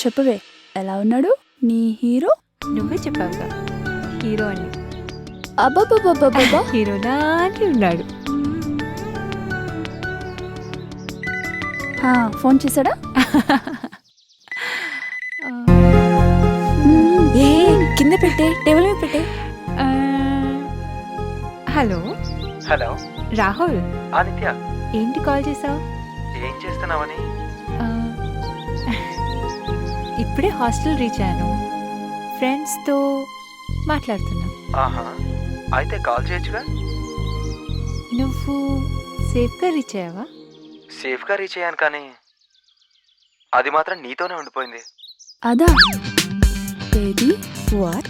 చెప్పవే, ఎలా ఉన్నాడు నీ హీరో? నువ్వే చెప్పావుగా హీరో అని. అబ్బబ్బబ్బబ్బబ్బా. హీరో లాంటి ఉన్నాడు. ఫోన్ చేశాడా? ఏ కింద పెట్టే, టేబుల్ మీద పెట్టే. హలో హలో రాహుల్, ఆదిత్య, ఏంటి కాల్ చేసావు? ఏం చేస్తున్నావని? ఇప్పుడే హాస్టల్ రీచ్ అయ్యాను, ఫ్రెండ్స్తో మాట్లాడుతున్నా. ఆహా, అయితే కాల్ చేయొచ్చుగా. నువ్వు సేఫ్గా రీచ్ అయ్యావా? సేఫ్గా రీచ్ అయ్యాను, కానీ అది మాత్రం నీతోనే ఉండిపోయింది. అదా ఏది? వాట్?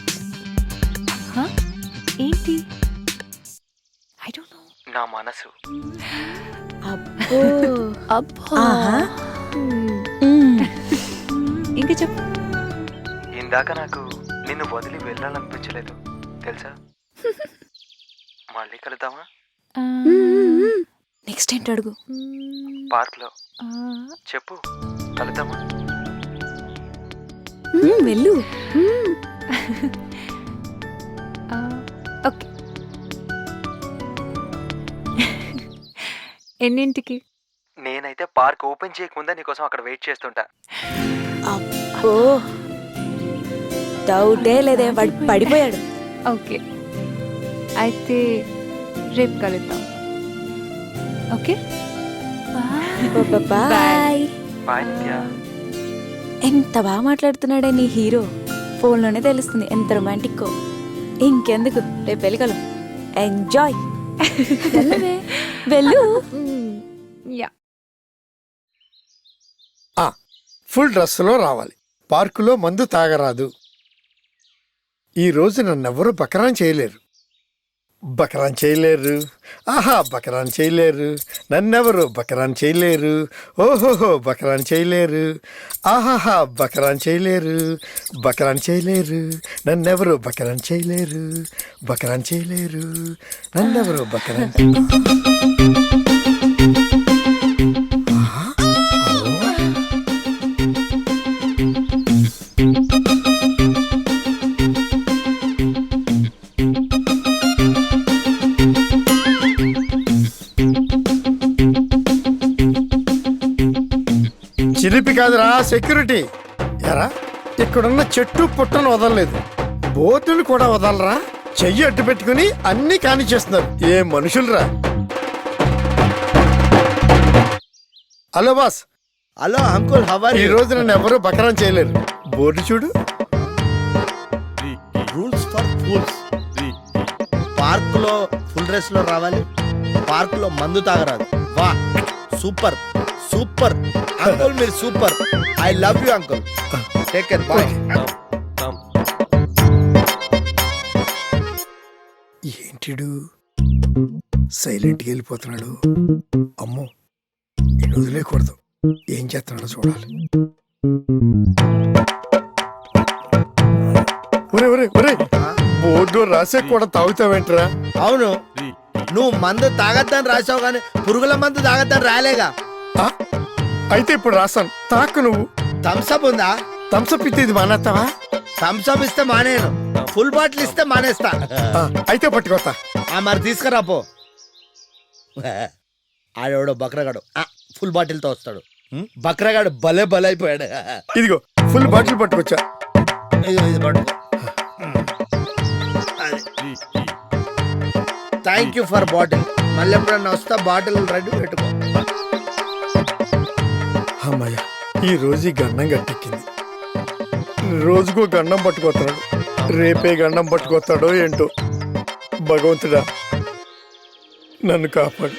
ఏంటి? I don't know. నా మనసు. అబ్బో అబ్బా. ఇంకా చెప్పు. ఇందాక నాకు నిన్ను వదిలి వెళ్ళాలనిపించలేదు తెలుసా. మళ్ళీ కలుద్దామా? నెక్స్ట్ ఏంటి అడుగు. పార్క్లో. చెప్పు, కలుద్దామా? వెళ్ళు. ఓకే. ఎన్నింటికి? నేనైతే పార్క్ ఓపెన్ చేయకముందే నీకోసం అక్కడ వెయిట్ చేస్తుంటా. అబ్బో డౌటే లేదే, వాడు పడిపోయాడు. ఓకే, అయితే రేపు కలుద్దాం. Okay, bye. బాయ్ నిత్య. ఎంత బాగా మాట్లాడుతున్నాడే నీ హీరో. ఫోన్లోనే తెలుస్తుంది ఎంత రొమాంటిక్కో. ఇంకెందుకు, రేపు వెళ్ళగలం. ఎంజాయ్. వెళ్ళవే. వెళ్ళు. యా. ఫుల్ డ్రెస్సులో రావాలి. పార్కులో మందు తాగరాదు. ఈరోజు నన్నెవరూ బకరాన్ చేయలేరు. బకరాన్ చేయలేరు. ఆహా, బకరాన్ చేయలేరు. నన్నెవరు బకరాన్ చేయలేరు. ఓహోహో, బకరాన్ చేయలేరు. ఆహాహా, బకరాన్ చేయలేరు. బకరాన్ చేయలేరు. నన్నెవరు బకరాన్ చేయలేరు. బకరాన్ చేయలేరు. నన్నెవరు బకరాన్. చిలిపి కాదురా, సెక్యూరిటీ. ఎరా, ఇక్కడున్న చెట్టు పుట్టను వదలలేదు, బోర్డులు కూడా వదలరా. చెయ్యి అడ్డు పెట్టుకుని అన్ని కానిచేస్తున్నారు. ఏ మనుషులరా. Hello boss. Hello uncle, how are ఈ యు? రోజు నన్ను ఎవరు బకరాన్ చేయలేరు. బోర్డు చూడు. Rules for fools. పార్క్ లో ఫుల్ డ్రెస్ లో రావాలి, పార్క్ లో మందు తాగరాదు. వా, సూపర్ సూపర్ అంకుల్, మీరు super. I love you uncle. Take care, boy. ఏంటిడు సైలెంట్గా వెళ్ళిపోతున్నాడు. అమ్మో, నేను వదిలేకూడదు. ఏం చేస్తున్నాడో చూడాలి. ఒరే ఒరే ఒరే, బోర్డు రాసే కూడా తాగుతావేంట్రా? అవును, నువ్వు మందు తాగద్దని రాసావు, కానీ పురుగుల మందు తాగద్దని రాలేగా. ఆ? అయితే ఇప్పుడు రాసాను, తాకు నువ్వు. థమ్స్అప్ ఉందా? థమ్స్అప్ ఇస్తే ఇది మానేస్తావా? థమ్స్అప్ ఇస్తే మానేను, ఫుల్ బాటిల్ ఇస్తే మానేస్తా. అయితే పట్టుకోతా. మరి తీసుకురాపో. ఆడెవడో బక్రగాడు ఫుల్ బాటిల్తో వస్తాడు. బక్రగాడు భలే భలే అయిపోయాడు. ఇదిగో ఫుల్ బాటిల్ పట్టుకొచ్చా. ఇది పట్టుకో. Thank you for bottle. మళ్ళీ ఎప్పుడన్నా వస్తా, బాటిల్ రెడీ పెట్టుకో. అమ్మయ్య, ఈ రోజు ఈ గండం గట్టెక్కింది. రోజుకో గండం పట్టుకొస్తాడు. రేపే గండం పట్టుకొస్తాడో ఏంటో. భగవంతుడా, నన్ను కాపాడు.